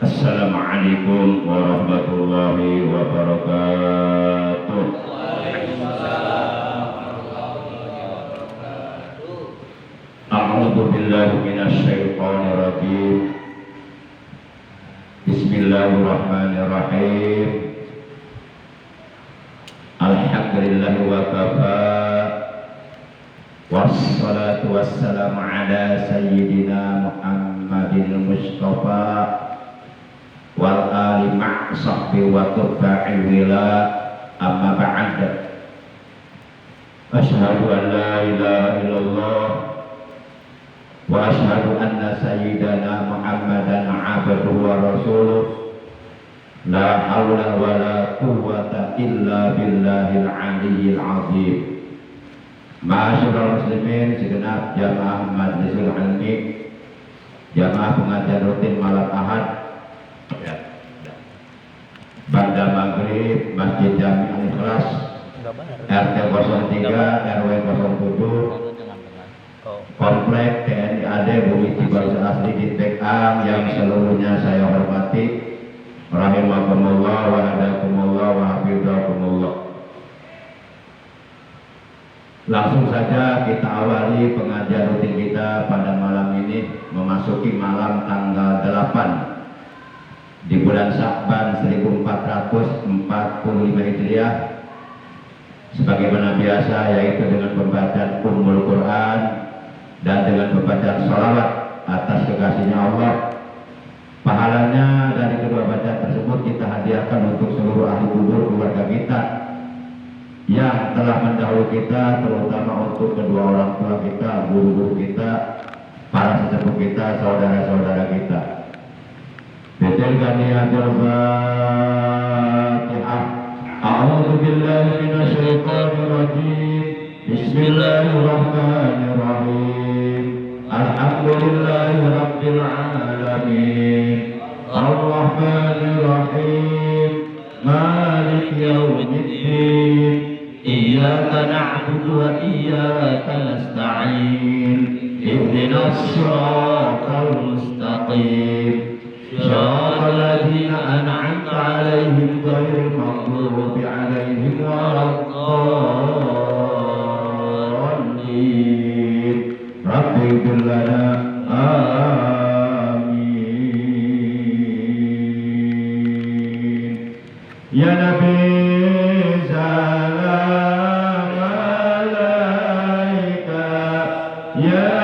Assalamualaikum warahmatullahi wabarakatuh. A'udzu billahi minasy syaithanir rajim. Bismillahirrahmanirrahim. Alhamdulillahi wa kafa. Wassalatu wassalamu ala sayyidina Muhammadil Mustafa wal ali ma' sahbi wa turba'i wila amma ba'd. Asyhadu an la ilaha illallah wa asyhadu anna sayyidana Muhammadan abduhu wa rasuluh. La hawla wa la quwwata illa billahil aliyyil azim. Ma'asyiral muslimin, segenap jamaah Majlisul Ilmi, jamaah pengajian rutin malam Ahad pada maghrib Masjid Jami Al-Ikhlas RT 03 RW 07 Komplek TNI AD Bumi Cibarusah Asli di Tekang yang seluruhnya saya hormati. Rahimakumullah wa hadakumullah wa hafizakumullah. Langsung saja kita awali pengajian rutin kita pada malam ini, memasuki malam tanggal 8 di bulan Sya'ban 1445 Hijriah, sebagaimana biasa, yaitu dengan pembacaan Ummul Quran dan dengan pembacaan sholawat atas kekasihnya Allah. Pahalanya dari kedua bacaan tersebut kita hadiahkan untuk seluruh ahli kubur keluarga kita yang telah mendahului kita, terutama untuk kedua orang tua kita, guru-guru kita, para sesepuh kita, saudara-saudara kita. Bitilkaniyatil Fatihah. A'udzu billahi minasy syaithanir rajim. Bismillahirrahmanirrahim. Alhamdulillahi rabbil alamin. Ar-Rahmanir Rahim. Maliki yaumiddin. Iyyaka na'budu wa iyyaka nasta'in. Ihdinas shiratal mustaqim. صراط الذين أنعمت عليهم غير المغضوب عليهم ولا الضالين. رب اغفر لنا. آمين. يا نبي سلام عليك، يا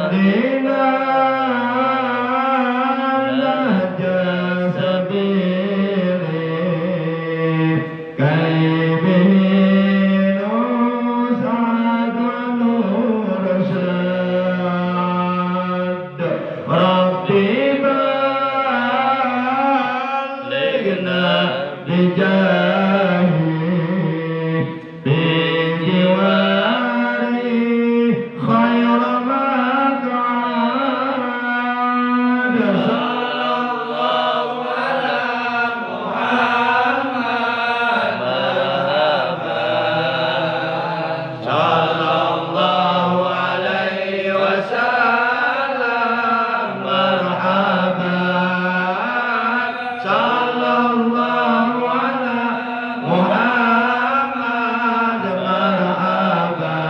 هدنا نهج سبيل كي به نسعد ونرشد ربي بلغنا بجاهه بجواره خير مقعد صلى الله على محمد مرحبا صلى الله عليه وسلم مرحبا صلى الله على محمد مرحبا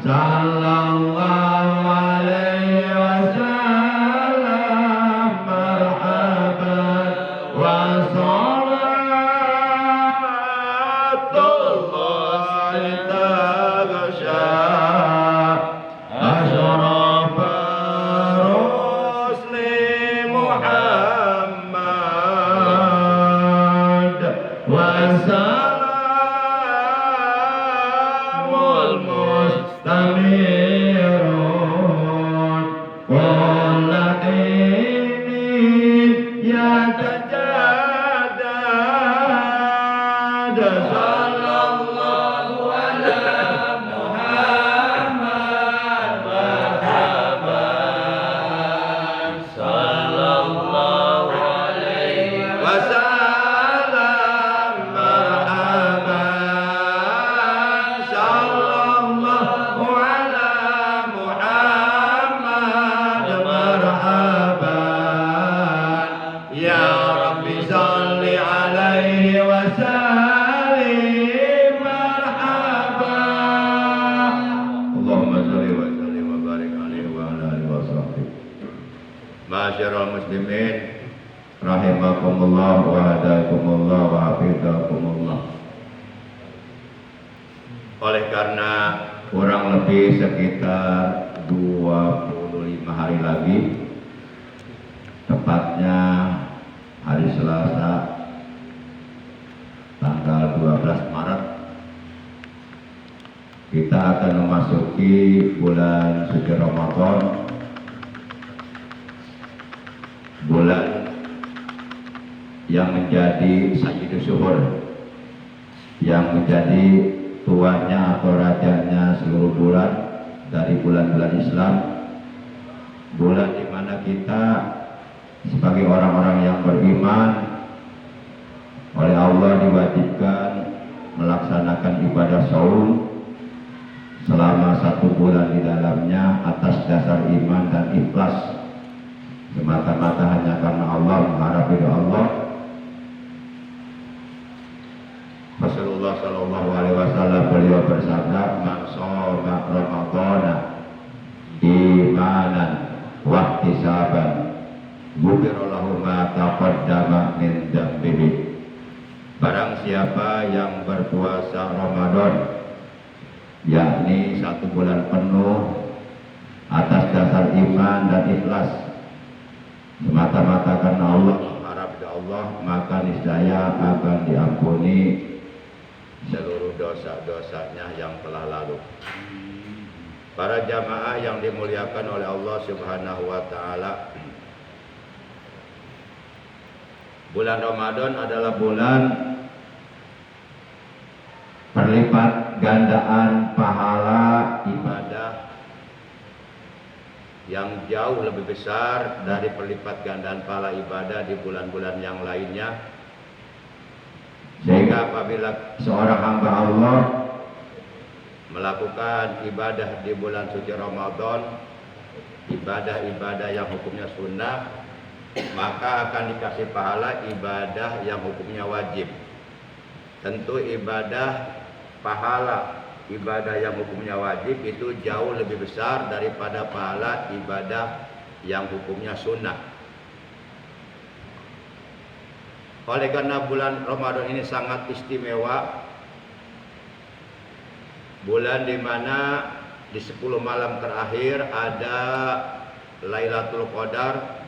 صلى الله عليه وسلم مرحبا وصلاة الله تغشى أشرف الرسل محمد والسلام المستمر كل حين يتجدد صلى الله على محمد مرحبا صلى الله عليه وسلم مرحبا صلى الله على محمد مرحبا يا رب صل عليه وسلم مرحبا اللهم صل وسلم وبارك عليه وعلى اله وصحبه Masyarul muslimin rahimakumullah wa hadakumullah wa hafizakumullah. Oleh karena kurang lebih sekitar 25 hari lagi, tepatnya hari Selasa tanggal 12 Maret, kita akan memasuki bulan suci Ramadan, bulan yang menjadi sayyidus syuhur, yang menjadi tuannya atau rajanya seluruh bulan dari bulan-bulan Islam, bulan di mana kita sebagai orang-orang yang beriman oleh Allah diwajibkan melaksanakan ibadah saum selama 1 bulan di dalamnya atas dasar iman dan ikhlas, semata-mata hanya karena Allah, mengharap ridha Allah. Rasulullah sallallahu alaihi wasallam beliau bersabda, "Man shoma Ramadhana imanan wa ihtisaban, ghufira lahu ma taqaddama min dhanbihi." Barang siapa yang berpuasa Ramadan, yakni 1 bulan penuh atas dasar iman dan ikhlas, semata-mata karena Allah, mengharap dari Allah, maka niscaya akan diampuni seluruh dosa-dosanya yang telah lalu. Para jamaah yang dimuliakan oleh Allah Subhanahu wa taala, bulan Ramadan adalah bulan perlipat gandaan pahala ibadah yang jauh lebih besar dari perlipat gandaan pahala ibadah di bulan-bulan yang lainnya. Sehingga apabila seorang hamba Allah melakukan ibadah di bulan suci Ramadan, ibadah-ibadah yang hukumnya sunnah, maka akan dikasih pahala ibadah yang hukumnya wajib. Tentu ibadah pahala ibadah yang hukumnya wajib itu jauh lebih besar daripada pahala ibadah yang hukumnya sunnah. Oleh karena bulan Ramadan ini sangat istimewa, bulan di mana di 10 malam terakhir ada Lailatul Qadar,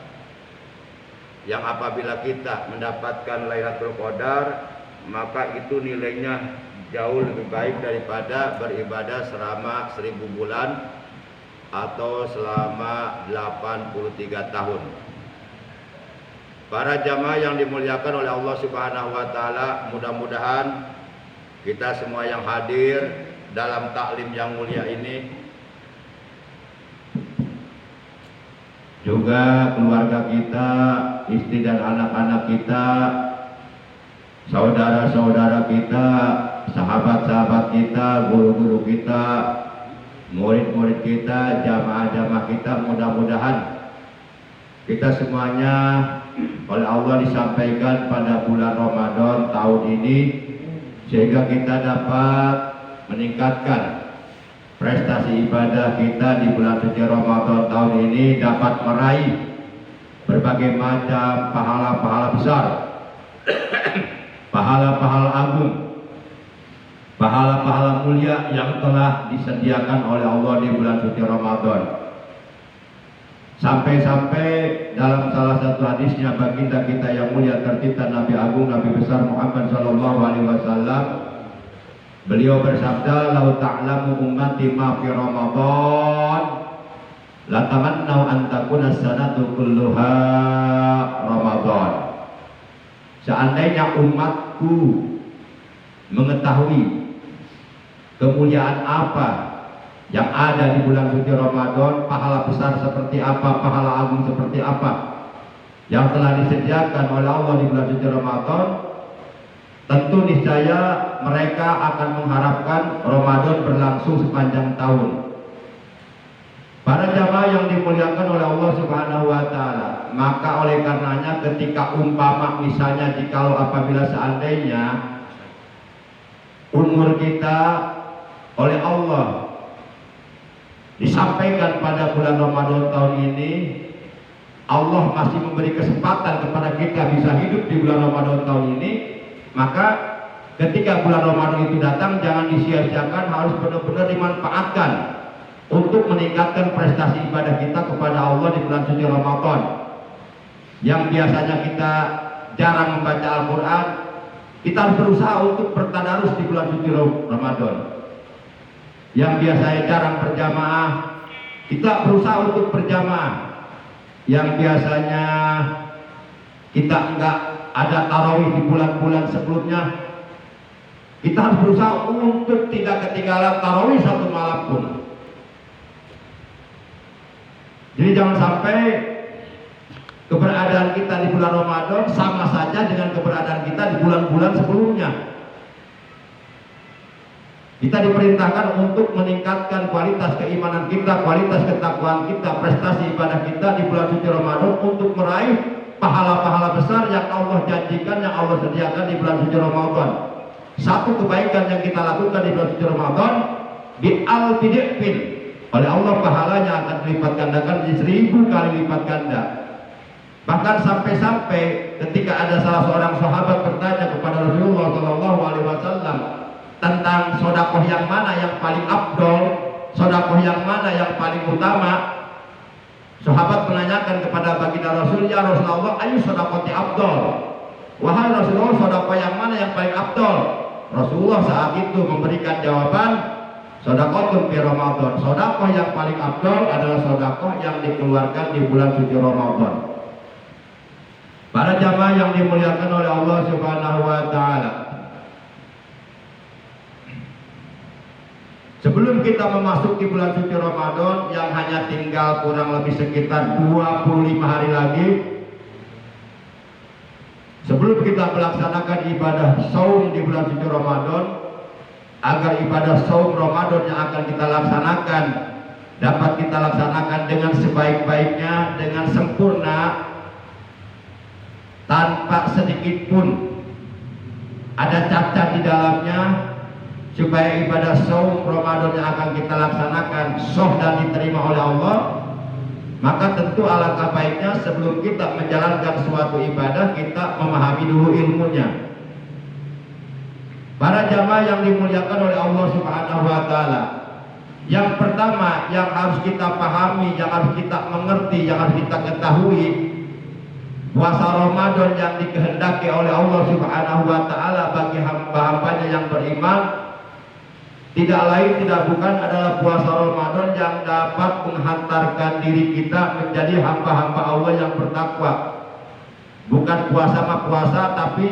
yang apabila kita mendapatkan Lailatul Qadar maka itu nilainya jauh lebih baik daripada beribadah selama 1000 bulan atau selama 83 tahun. Para jamaah yang dimuliakan oleh Allah Subhanahu wa taala, mudah-mudahan kita semua yang hadir dalam taklim yang mulia ini, juga keluarga kita, istri dan anak-anak kita, saudara-saudara kita, sahabat-sahabat kita, guru-guru kita, murid-murid kita, jamaah-jamaah kita, mudah-mudahan kita semuanya oleh Allah disampaikan pada bulan Ramadan tahun ini, sehingga kita dapat meningkatkan prestasi ibadah kita di bulan suci Ramadan tahun ini, dapat meraih berbagai macam pahala-pahala besar, pahala-pahala agung, pahala-pahala mulia yang telah disediakan oleh Allah di bulan suci Ramadan. Sampai-sampai dalam salah satu hadisnya baginda kita yang mulia tercinta, Nabi Agung, Nabi besar Muhammad sallallahu alaihi wasallam, beliau bersabda, "Lau ta'lamu ummati ma fi Ramadan, la tamannau an takuna sanatu kulluha Ramadan." Seandainya umatku mengetahui kemuliaan apa yang ada di bulan suci Ramadan, pahala besar seperti apa, pahala agung seperti apa yang telah disediakan oleh Allah di bulan suci Ramadan, tentu niscaya mereka akan mengharapkan Ramadan berlangsung sepanjang tahun. Para jamaah yang dimuliakan oleh Allah Subhanahu wa taala, maka oleh karenanya ketika umpama misalnya jikalau apabila seandainya umur kita oleh Allah disampaikan pada bulan Ramadan tahun ini, Allah masih memberi kesempatan kepada kita bisa hidup di bulan Ramadan tahun ini, maka ketika bulan Ramadan itu datang jangan disia-siakan, harus benar-benar dimanfaatkan untuk meningkatkan prestasi ibadah kita kepada Allah di bulan suci Ramadan. Yang biasanya kita jarang membaca Al-Quran, kita harus berusaha untuk bertadarus di bulan suci Ramadan. Yang biasanya jarang berjamaah, kita berusaha untuk berjamaah. Yang biasanya kita enggak ada tarawih di bulan-bulan sebelumnya, kita harus berusaha untuk tidak ketinggalan tarawih satu malam pun. Jadi jangan sampai keberadaan kita di bulan Ramadan sama saja dengan keberadaan kita di bulan-bulan sebelumnya. Kita diperintahkan untuk meningkatkan kualitas keimanan kita, kualitas ketakwaan kita, prestasi ibadah kita di bulan suci Ramadan untuk meraih pahala-pahala besar yang Allah janjikan, yang Allah sediakan di bulan suci Ramadan. Satu kebaikan yang kita lakukan di bulan suci Ramadan, bi'al-bid'in, oleh Allah pahalanya akan dilipat gandakan di 1000 kali lipat ganda. Bahkan sampai-sampai ketika ada salah seorang sahabat bertanya kepada Rasulullah Shallallahu Alaihi Wasallam tentang sodakoh yang mana yang paling afdol, sodakoh yang mana yang paling utama, sahabat menanyakan kepada baginda Rasul, "Ya Rasulullah, ayu sodakoti afdol?" Wahai Rasulullah, sodakoh yang mana yang paling afdol? Rasulullah saat itu memberikan jawaban, sodakoh fi Ramadan. Sodakoh yang paling afdol adalah sodakoh yang dikeluarkan di bulan suci Ramadan. Para jamaah yang dimuliakan oleh Allah Subhanahu wa taala, sebelum kita memasuki bulan suci Ramadan yang hanya tinggal kurang lebih sekitar 25 hari lagi, sebelum kita melaksanakan ibadah saum di bulan suci Ramadan, agar ibadah saum Ramadan yang akan kita laksanakan dapat kita laksanakan dengan sebaik-baiknya, dengan sempurna, tanpa sedikit pun ada cacat di dalamnya, supaya ibadah saum Ramadan yang akan kita laksanakan sah dan diterima oleh Allah, maka tentu alangkah baiknya sebelum kita menjalankan suatu ibadah kita memahami dulu ilmunya. Para jamaah yang dimuliakan oleh Allah Subhanahu wa taala, Yang pertama yang harus kita pahami, yang harus kita mengerti, yang harus kita ketahui, puasa Ramadan yang dikehendaki oleh Allah Subhanahu wa taala bagi hamba-hambanya yang beriman tidak lain tidak bukan adalah puasa Ramadan yang dapat menghantarkan diri kita menjadi hamba-hamba Allah yang bertakwa. Bukan puasa mah puasa, tapi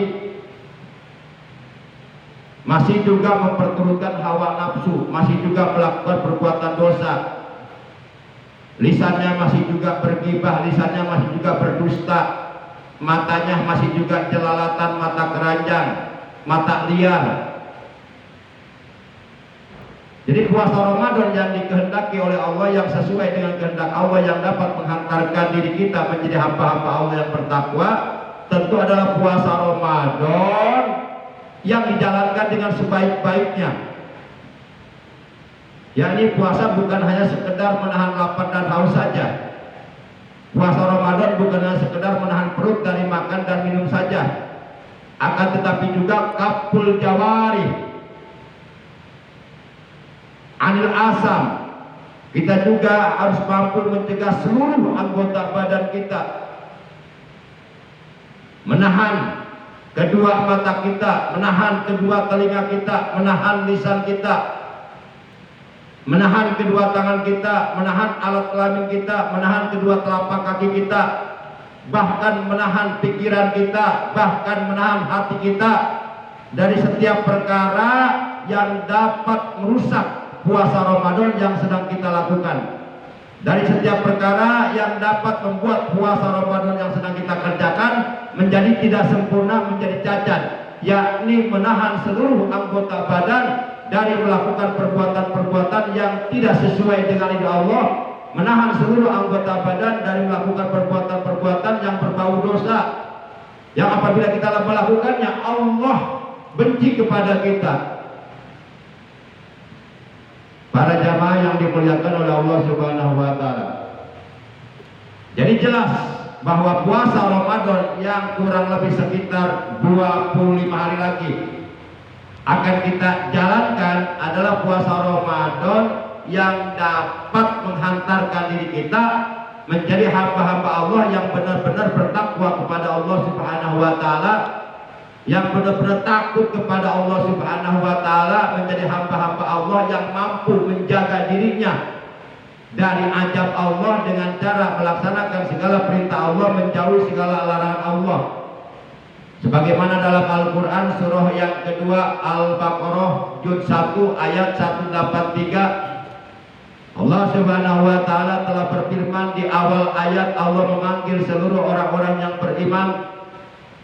masih juga memperturutkan hawa nafsu, masih juga melakukan perbuatan dosa. Lisannya masih juga bergibah, lisannya masih juga berdusta, matanya masih juga jelalatan, mata keranjang, mata liar. Jadi puasa Ramadan yang dikehendaki oleh Allah, yang sesuai dengan kehendak Allah, yang dapat menghantarkan diri kita menjadi hamba-hamba Allah yang bertakwa, tentu adalah puasa Ramadan yang dijalankan dengan sebaik-baiknya. Yakni puasa bukan hanya sekedar menahan lapar dan haus saja. Puasa Ramadan bukan hanya sekedar menahan perut dari makan dan minum saja, akan tetapi juga kapul jawari anil asam. Kita juga harus mampu mencegah seluruh anggota badan kita, menahan kedua mata kita, menahan kedua telinga kita, menahan lisan kita, menahan kedua tangan kita, menahan alat kelamin kita, menahan kedua telapak kaki kita, bahkan menahan pikiran kita, bahkan menahan hati kita dari setiap perkara yang dapat merusak puasa Ramadan yang sedang kita lakukan, dari setiap perkara yang dapat membuat puasa Ramadan yang sedang kita kerjakan menjadi tidak sempurna, menjadi cacat, yakni menahan seluruh anggota badan dari melakukan perbuatan-perbuatan yang tidak sesuai dengan ridha Allah, menahan seluruh anggota badan dari melakukan perbuatan-perbuatan yang berbau dosa, yang apabila kita melakukannya Allah benci kepada kita. Para jamaah yang dimuliakan oleh Allah Subhanahu wa taala. Jadi jelas bahwa puasa Ramadan yang kurang lebih sekitar 25 hari lagi akan kita jalankan adalah puasa Ramadan yang dapat menghantarkan diri kita menjadi hamba-hamba Allah yang benar-benar bertakwa kepada Allah Subhanahu wa taala, yang benar-benar takut kepada Allah Subhanahu wa taala, menjadi hamba-hamba Allah yang mampu menjaga dirinya dari azab Allah dengan cara melaksanakan segala perintah Allah, menjauhi segala larangan Allah. Sebagaimana dalam Al-Qur'an surah yang kedua Al-Baqarah juz 1 ayat 183, Allah Subhanahu wa taala telah berfirman di awal ayat, Allah memanggil seluruh orang-orang yang beriman.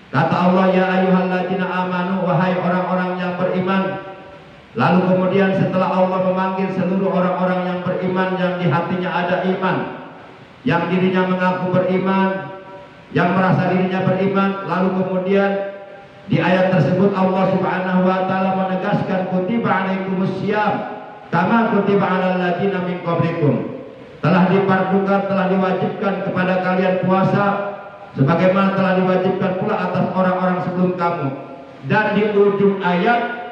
Kata Allah, ya ayyuhalladzina amanu, wahai orang-orang yang beriman. Lalu kemudian setelah Allah memanggil seluruh orang-orang yang beriman, yang di hatinya ada iman, yang dirinya mengaku beriman, yang merasa dirinya beriman, lalu kemudian di ayat tersebut Allah Subhanahu wa taala menegaskan, kutiba alaikumusiyam kama kutiba alal ladzina min qablikum. Telah difardukan, telah diwajibkan kepada kalian puasa sebagaimana telah diwajibkan pula atas orang-orang sebelum kamu. Dan di ujung ayat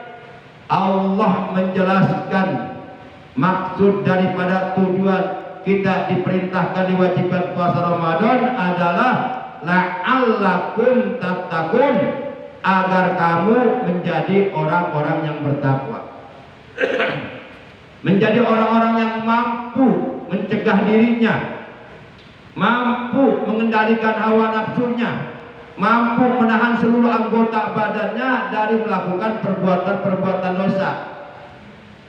Allah menjelaskan maksud daripada tujuan kita diperintahkan diwajibkan puasa Ramadan adalah la'allakum tattaqun, agar kamu menjadi orang-orang yang bertakwa. Menjadi orang-orang yang mampu mencegah dirinya, mampu mengendalikan hawa nafsunya, mampu menahan seluruh anggota badannya dari melakukan perbuatan-perbuatan dosa,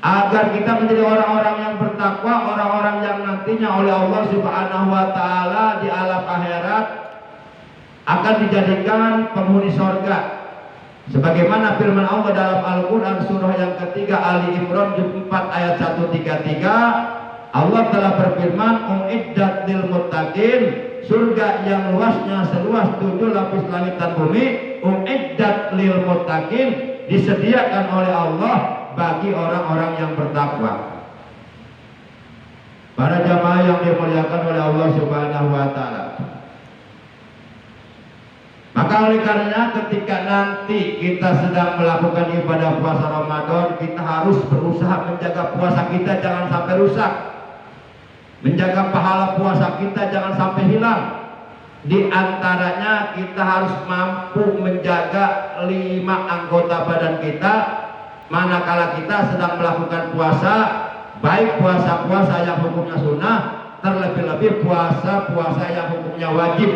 agar kita menjadi orang-orang yang bertakwa, orang-orang yang nantinya oleh Allah Subhanahu wa taala di alam akhirat akan dijadikan penghuni surga. Sebagaimana firman Allah dalam Al-Qur'an surah yang ketiga Ali Imran juz 4 ayat 133, Allah telah berfirman, uiddat lil muttaqin, surga yang luasnya seluas 7 lapis langit dan bumi, uiddat lil muttaqin, disediakan oleh Allah bagi orang-orang yang bertakwa. Para jamaah yang dimuliakan oleh Allah Subhanahu wa taala, maka oleh karenanya ketika nanti kita sedang melakukan ibadah puasa Ramadan, kita harus berusaha menjaga puasa kita jangan sampai rusak. Menjaga pahala puasa kita jangan sampai hilang. Di antaranya kita harus mampu menjaga 5 anggota badan kita manakala kita sedang melakukan puasa, baik puasa-puasa yang hukumnya sunnah, terlebih-lebih puasa-puasa yang hukumnya wajib,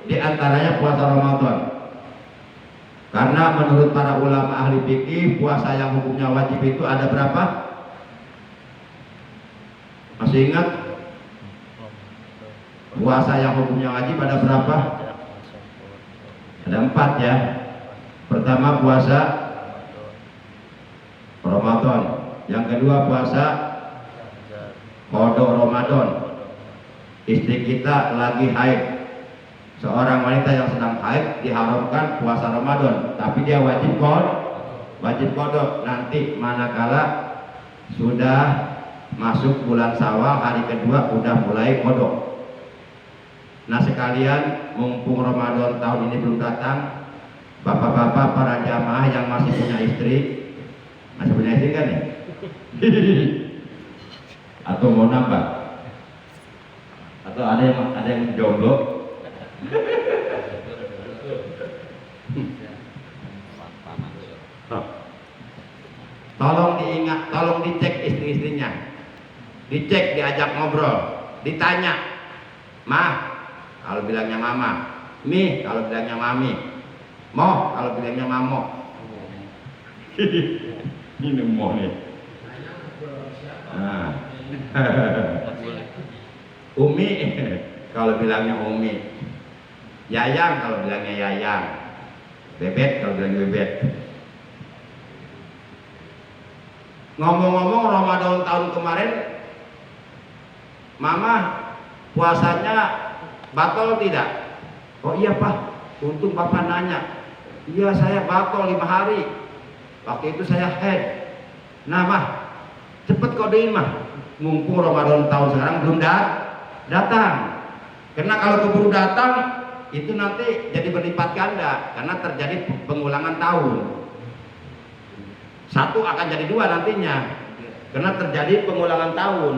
di antaranya puasa Ramadan. Karena menurut para ulama ahli fikih, puasa yang hukumnya wajib itu ada berapa? Masih ingat? Puasa yang hukumnya wajib ada berapa? Ada 4 ya. Pertama puasa Ramadan, yang kedua puasa qada Ramadan. Istri kita lagi haid, seorang wanita yang sedang haid diharamkan puasa Ramadan, tapi dia wajib qada nanti manakala sudah masuk bulan Syawal hari kedua udah mulai qada. Nah sekalian, mumpung Ramadan tahun ini belum datang, bapak-bapak para jamaah yang masih punya istri kan nih? Atau mau nambah? Atau ada yang jomblo? Tolong diingat, tolong dicek istri-istrinya, dicek, diajak ngobrol, ditanya, "Ma," kalau bilangnya mama, "Mi," kalau bilangnya mami, "Mo," kalau bilangnya mamo. Ini mo nih. Nah. Umi kalau bilangnya Umi, Yayang kalau bilangnya Yayang, Bebet kalau bilangnya Bebet. Ngomong-ngomong, Ramadan tahun kemarin Mama puasanya batal tidak? Oh iya Pak, untung Bapak nanya. Iya saya batal 5 hari. Waktu itu saya haid. Nah Mah, cepet kodein Mah. Mumpung Ramadan tahun sekarang belum datang. Karena kalau keburu datang itu nanti jadi berlipat ganda karena terjadi pengulangan tahun. 1 akan jadi 2 nantinya karena terjadi pengulangan tahun.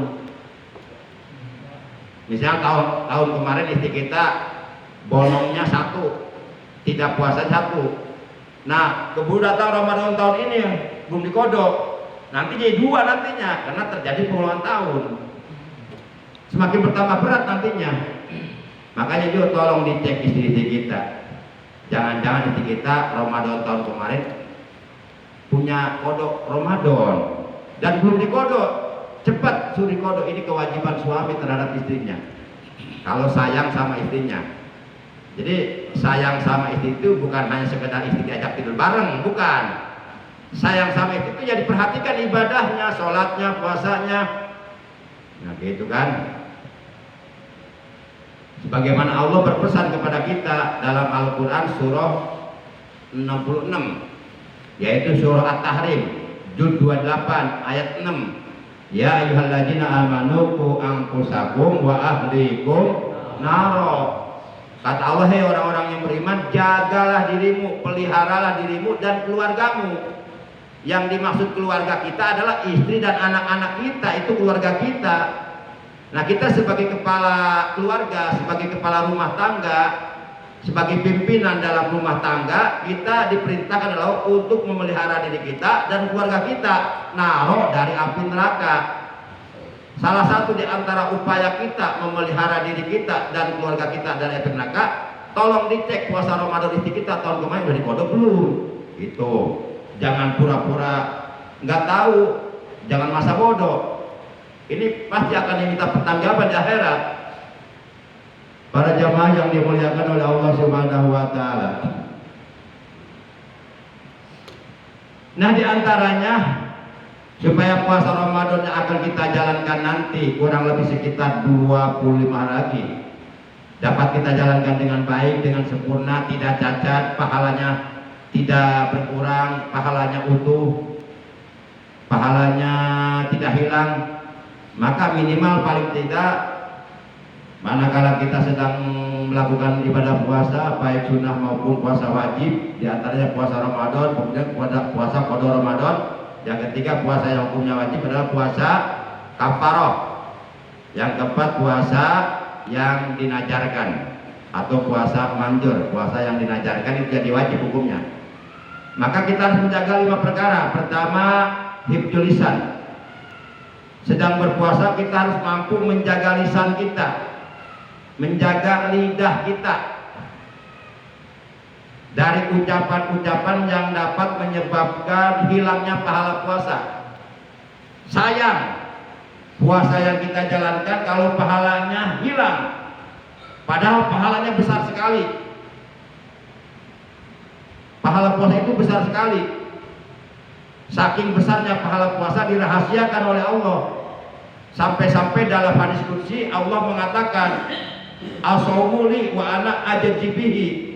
Misalnya tahun kemarin istri kita bolongnya 1, tidak puasa 1. Nah keburu datang Ramadan tahun ini belum dikodok, nanti jadi 2 nantinya karena terjadi pengulangan tahun. Semakin bertambah berat nantinya. Makanya juga tolong dicek istri-istri kita. Jangan-jangan istri kita Ramadan tahun kemarin punya kodok Ramadan dan belum dikodok. Cepat suri kodok, ini kewajiban suami terhadap istrinya. Kalau sayang sama istrinya. Jadi sayang sama istri itu bukan hanya sekedar istri diajak tidur bareng, bukan. Sayang sama istri itu ya diperhatikan ibadahnya, sholatnya, puasanya. Nah gitu kan. Sebagaimana Allah berpesan kepada kita dalam Al-Quran surah 66, yaitu surah At-Tahrim juz 28 ayat 6. Ya ayyuhalladzina amanu qu anfusakum wa ahlikum naro. Kata Allah, hei orang-orang yang beriman, jagalah dirimu, peliharalah dirimu dan keluargamu. Yang dimaksud keluarga kita adalah istri dan anak-anak kita, itu keluarga kita. Nah kita sebagai kepala keluarga, sebagai kepala rumah tangga, sebagai pimpinan dalam rumah tangga, kita diperintahkan adalah untuk memelihara diri kita dan keluarga kita naroh dari api neraka. Salah satu di antara upaya kita memelihara diri kita dan keluarga kita dari api neraka, tolong dicek puasa Ramadan istri kita tahun kemarin udah dikodok belum? Gitu. Jangan pura-pura nggak tahu, jangan masa bodoh. Ini pasti akan diminta pertanggungjawaban di akhirat. Para jamaah yang dimuliakan oleh Allah Subhanahu wa taala. Nah, di antaranya supaya puasa Ramadan yang akan kita jalankan nanti kurang lebih sekitar 25 hari lagi dapat kita jalankan dengan baik, dengan sempurna, tidak cacat, pahalanya tidak berkurang, pahalanya utuh, pahalanya tidak hilang, maka minimal paling tidak manakala kita sedang melakukan ibadah puasa baik sunnah maupun puasa wajib, di antaranya puasa Ramadan, kemudian puasa qada Ramadan. Yang ketiga puasa yang hukumnya wajib adalah puasa kafaroh. Yang keempat puasa yang dinajarkan atau puasa mandur, puasa yang dinajarkan itu jadi wajib hukumnya. Maka kita harus menjaga 5 perkara. Pertama, hifdzul lisan. Sedang berpuasa kita harus mampu menjaga lisan kita, menjaga lidah kita dari ucapan-ucapan yang dapat menyebabkan hilangnya pahala puasa. Sayang puasa yang kita jalankan kalau pahalanya hilang, padahal pahalanya besar sekali. Pahala puasa itu besar sekali. Saking besarnya pahala puasa dirahasiakan oleh Allah. Sampai-sampai dalam hadis qudsi Allah mengatakan, "As-shaumu li wa ana ajzibihi."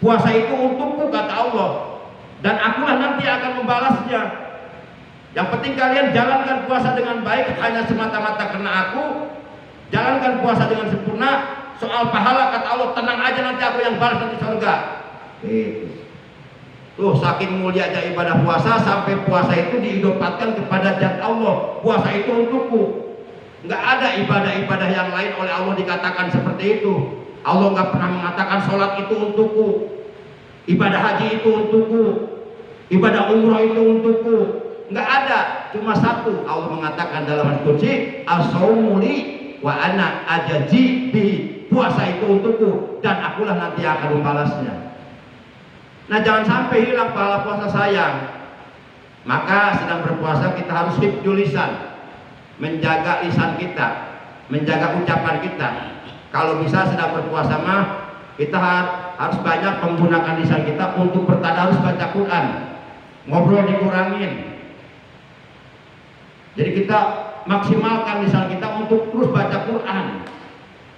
Puasa itu untukku kata Allah, dan akulah nanti akan membalasnya. Yang penting kalian jalankan puasa dengan baik hanya semata-mata karena aku. Jalankan puasa dengan sempurna. Soal pahala kata Allah, tenang aja nanti aku yang balas nanti surga. Tuh saking mulianya ibadah puasa sampai puasa itu diidopatkan kepada zat Allah. Puasa itu untukku. Nggak ada ibadah-ibadah yang lain oleh Allah dikatakan seperti itu. Allah nggak pernah mengatakan sholat itu untukku, ibadah haji itu untukku, ibadah umroh itu untukku. Nggak ada, cuma satu. Allah mengatakan dalam hadis qudsi, "As-shaumu li wa ana ajzi bi." Puasa itu untukku dan akulah nanti akan membalasnya. Nah, jangan sampai hilang pahala puasa sayang. Maka sedang berpuasa kita harus hifdzul lisan, menjaga lisan kita, menjaga ucapan kita. Kalau bisa sedang berpuasa mah kita harus banyak menggunakan lisan kita untuk bertadarus baca Quran. Ngobrol dikurangin. Jadi kita maksimalkan lisan kita untuk terus baca Quran.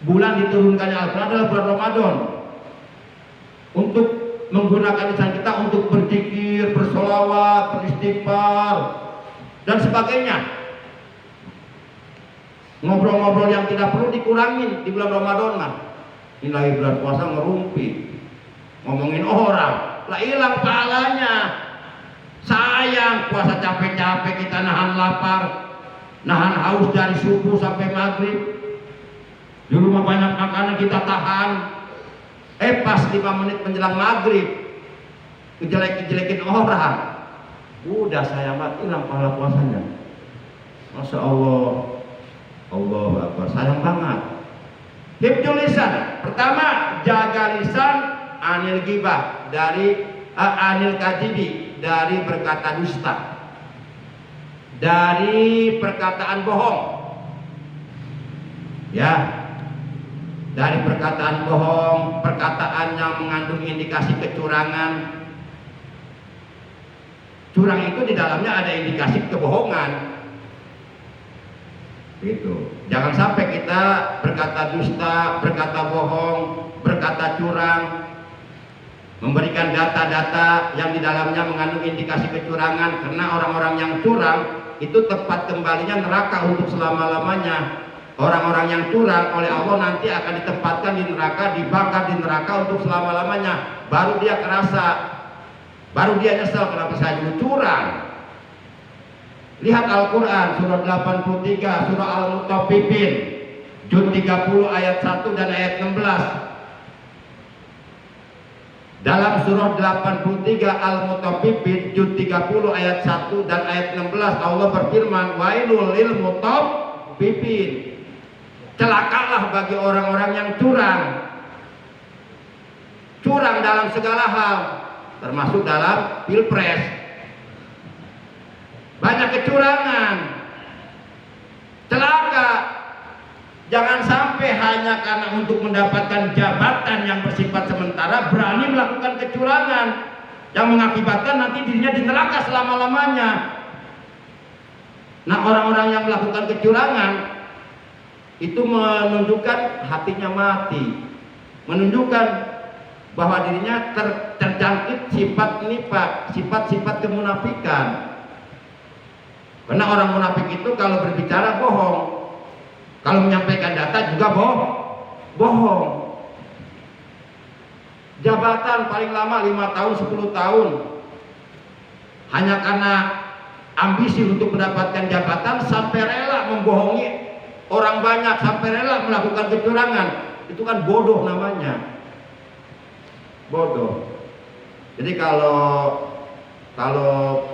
Bulan diturunkannya Al-Quran adalah bulan Ramadan. Untuk menggunakan lisan kita untuk berzikir, bersolawat, beristighfar dan sebagainya. Ngobrol-ngobrol yang tidak perlu dikurangin di bulan Ramadan mah. Ini lagi bulan puasa ngerumpi, ngomongin orang, lah hilang pahalanya. Sayang puasa capek-capek kita nahan lapar, nahan haus dari subuh sampai maghrib. Di rumah banyak makanan kita tahan. Pas 5 menit menjelang maghrib ngejelek-jelekin orang, udah saya mati hilang pahala puasanya. Masya Allah, Allahu Akbar, sayang banget. Hifdzul lisan. Pertama, jaga lisan anil ghibah, dari anil kadzibi, dari berkata dusta, dari perkataan bohong. Ya, dari perkataan bohong, perkataan yang mengandung indikasi kecurangan. Curang itu di dalamnya ada indikasi kebohongan. Gitu. Jangan sampai kita berkata dusta, berkata bohong, berkata curang, memberikan data-data yang di dalamnya mengandung indikasi kecurangan. Karena orang-orang yang curang itu tempat kembalinya neraka untuk selama-lamanya. Orang-orang yang curang oleh Allah nanti akan ditempatkan di neraka, dibakar di neraka untuk selama-lamanya. Baru dia kerasa, baru dia nyesel kenapa saya dulu curang. Lihat Al-Quran surah 83, surah Al-Mutaffifin, juz 30 ayat 1 dan ayat 16. Dalam surah 83 Al-Mutaffifin, juz 30 ayat 1 dan ayat 16, Allah berfirman, "Wailul lil mutaffifin." Celakalah bagi orang-orang yang curang. Curang dalam segala hal, termasuk dalam pilpres. Banyak kecurangan. Celaka. Jangan sampai hanya karena untuk mendapatkan jabatan yang bersifat sementara berani melakukan kecurangan yang mengakibatkan nanti dirinya di neraka selama-lamanya. Nah, orang-orang yang melakukan kecurangan itu menunjukkan hatinya mati, menunjukkan bahwa dirinya terjangkit sifat nifaq, sifat-sifat kemunafikan. Karena orang munafik itu kalau berbicara bohong, kalau menyampaikan data juga bohong. Jabatan paling lama 5 tahun, 10 tahun. Hanya karena ambisi untuk mendapatkan jabatan sampai rela membohongi orang banyak, sampai rela melakukan kecurangan. Itu kan bodoh namanya. Bodoh. Jadi kalau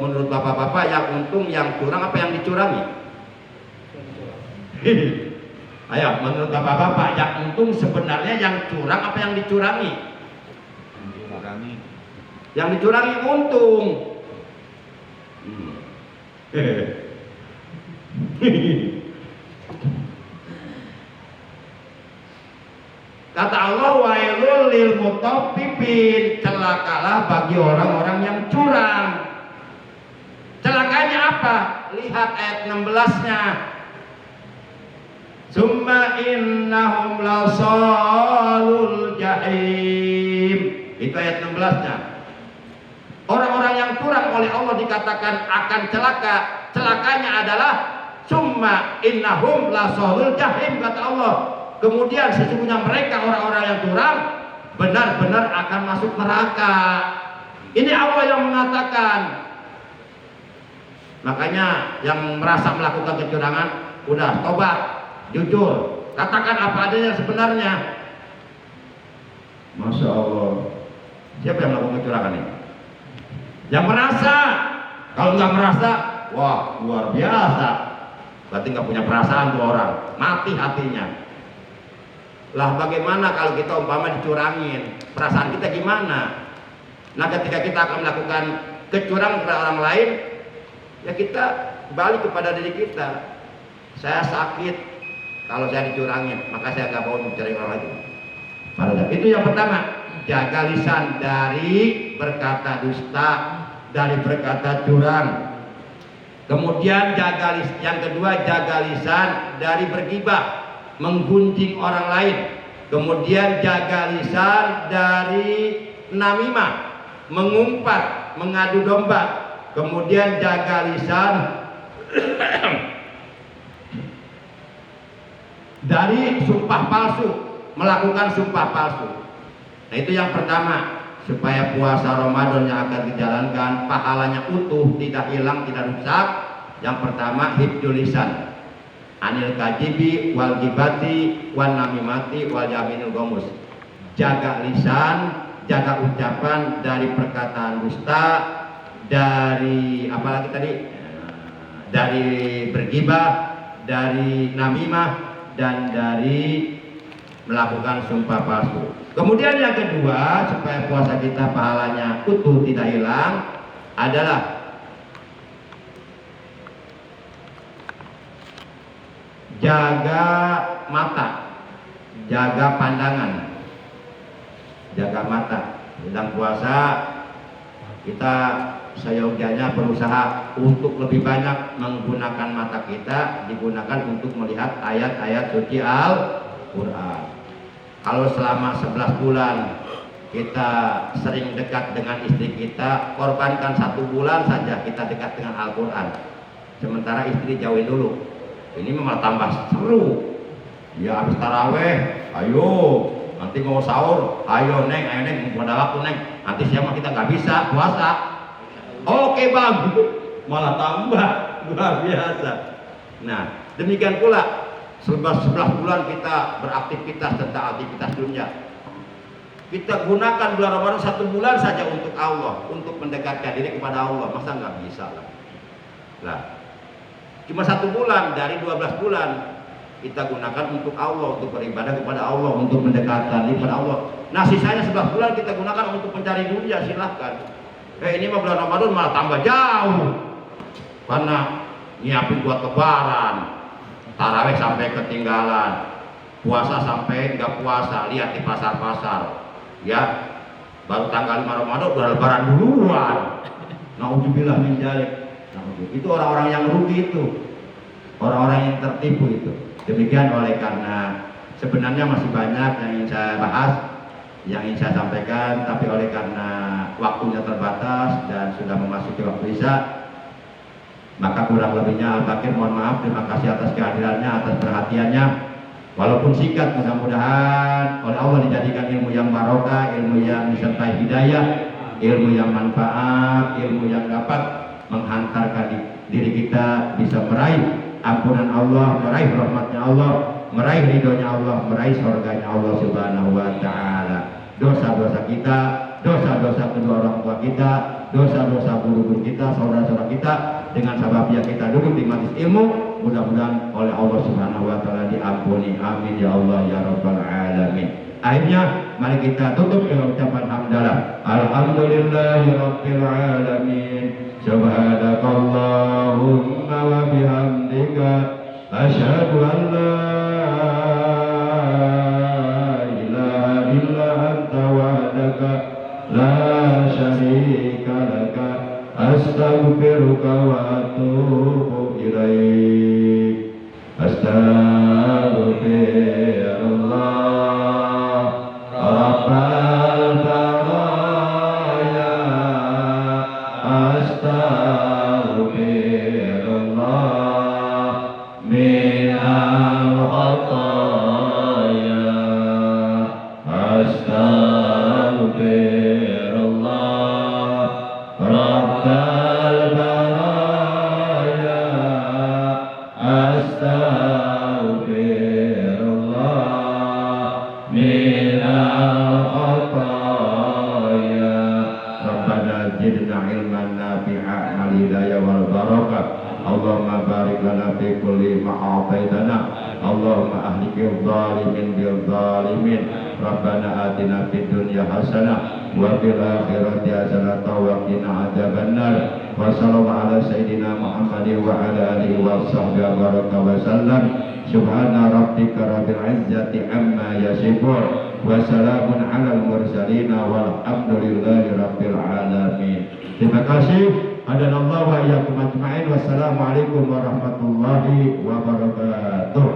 menurut bapak-bapak yang untung yang curang apa yang dicurangi? Ayo, menurut bapak-bapak yang untung sebenarnya yang curang apa yang dicurangi? Yang dicurangi untung. Kata Allah, wailul lil mutaffifin, celakalah bagi orang-orang yang curang. Celakanya apa? Lihat ayat 16-nya. Summa innahum lasalul jahim. Itu ayat 16-nya. Orang-orang yang curang oleh Allah dikatakan akan celaka. Celakanya adalah summa innahum lasalul jahim, kata Allah. Kemudian sesungguhnya mereka orang-orang yang curang benar-benar akan masuk neraka. Ini Allah yang mengatakan. Makanya yang merasa melakukan kecurangan, udah tobat, jujur, katakan apa adanya sebenarnya. Masya Allah. Siapa yang melakukan kecurangan ini? Yang merasa. Kalau nggak merasa, wah luar biasa. Berarti nggak punya perasaan tuh orang, mati hatinya. Lah bagaimana kalau kita umpama dicurangin, perasaan kita gimana? Nah ketika kita akan melakukan kecurangan kepada orang lain, ya kita balik kepada diri kita. Saya sakit kalau saya dicurangin, maka saya gak mau mencari orang lain. Itu yang pertama, jaga lisan dari berkata dusta, dari berkata curang. Kemudian yang kedua, jaga lisan dari bergibah, menggunjing orang lain. Kemudian jaga lisan dari namimah, mengumpat, mengadu domba. Kemudian jaga lisan dari sumpah palsu, melakukan sumpah palsu. Nah itu yang pertama, supaya puasa Ramadan yang akan dijalankan pahalanya utuh, tidak hilang, tidak rusak. Yang pertama, hifdzul lisan, anil kajibi wal gibati wan namimati wal yaminul gomus. Jaga lisan, jaga ucapan dari perkataan dusta, dari apalagi tadi, dari bergibah, dari namimah, dan dari melakukan sumpah palsu. Kemudian yang kedua, supaya puasa kita pahalanya utuh tidak hilang, adalah jaga mata, jaga pandangan, jaga mata. Sedang puasa kita seyogianya berusaha untuk lebih banyak menggunakan mata kita, digunakan untuk melihat ayat-ayat suci Al-Quran. Kalau selama 11 bulan kita sering dekat dengan istri kita, korbankan 1 bulan saja kita dekat dengan Al-Quran. Sementara istri jauhin dulu. Ini memang tambah seru. Ya habis taraweh, ayo. Nanti mau sahur, ayo neng, ada waktu neng. Nanti siapa kita nggak bisa puasa. Oke bang, malah tambah luar biasa. Nah demikian pula 11 bulan kita beraktivitas tentang aktivitas dunia. Kita gunakan bulan Ramadan 1 bulan saja untuk Allah, untuk mendekatkan diri kepada Allah. Masa nggak bisa lah? Lah, cuma 1 bulan dari 12 bulan kita gunakan untuk Allah, untuk beribadah kepada Allah, untuk mendekatkan diri kepada Allah. Nah sisanya 11 bulan kita gunakan untuk mencari dunia, silahkan. Ini mah bulan Ramadan malah tambah jauh, karena nyiapin buat lebaran, tarawih sampai ketinggalan, puasa sampai nggak puasa, lihat di pasar-pasar, ya baru tanggal 5 Ramadan udah lebaran duluan. Naudzubillah min dzalik. Itu orang-orang yang rugi, itu orang-orang yang tertipu itu. Demikian, oleh karena sebenarnya masih banyak yang ingin saya bahas, yang ingin saya sampaikan, tapi oleh karena waktunya terbatas dan sudah memasuki waktu Isya, maka kurang lebihnya Al-Bakir mohon maaf. Terima kasih atas kehadirannya, atas perhatiannya. Walaupun singkat, mudah-mudahan oleh Allah dijadikan ilmu yang barokah, ilmu yang disertai hidayah, ilmu yang manfaat, ilmu yang dapat menghantarkan diri kita bisa meraih ampunan Allah, meraih rahmatnya Allah, meraih ridhonya Allah, meraih surganya Allah Subhanahu wa ta'ala. Dosa-dosa kita, dosa-dosa kedua orang tua kita, dosa-dosa guru-guru kita, saudara-saudara kita, dengan sebabnya kita duduk di majelis ilmu, mudah-mudahan oleh Allah Subhanahu wa ta'ala diampuni. Amin ya Allah ya rabbal alamin. Akhirnya mari kita tutup dengan ucapan hamdalah. Alhamdulillahi rabbil alamin. Subhanakallahumma wa bihamdika asyhadu an la ilaha illa anta wahdaka la syarika laka astaghfiruka wa atubu ilaik. Astaghfirullah rabbal baraya, astaghfirullah minal khataya, astaghfirullah rabbal baraya, astaghfirullah minal khataya. Rabbana zidna ilman nafi'an wal hidayah wal barakah. Allahumma barik lana fi kulli ma a'taitana. Allahumma ahlikil zalimin bil zalimin. Rabbana atina fid dunya hasanah wa fil akhirati hasanah wa qina adzabannar. Wa sallallahu ala sayyidina Muhammadin wa ala alihi wa sahbihi baraka wa sallam. Subhana rabbika rabbil izzati amma yasifun wa salamun alal mursalin walhamdulillahi rabbil alamin. Terima kasih. Hadanallahu wa iyyakum ajma'in. Wassalamualaikum warahmatullahi wabarakatuh.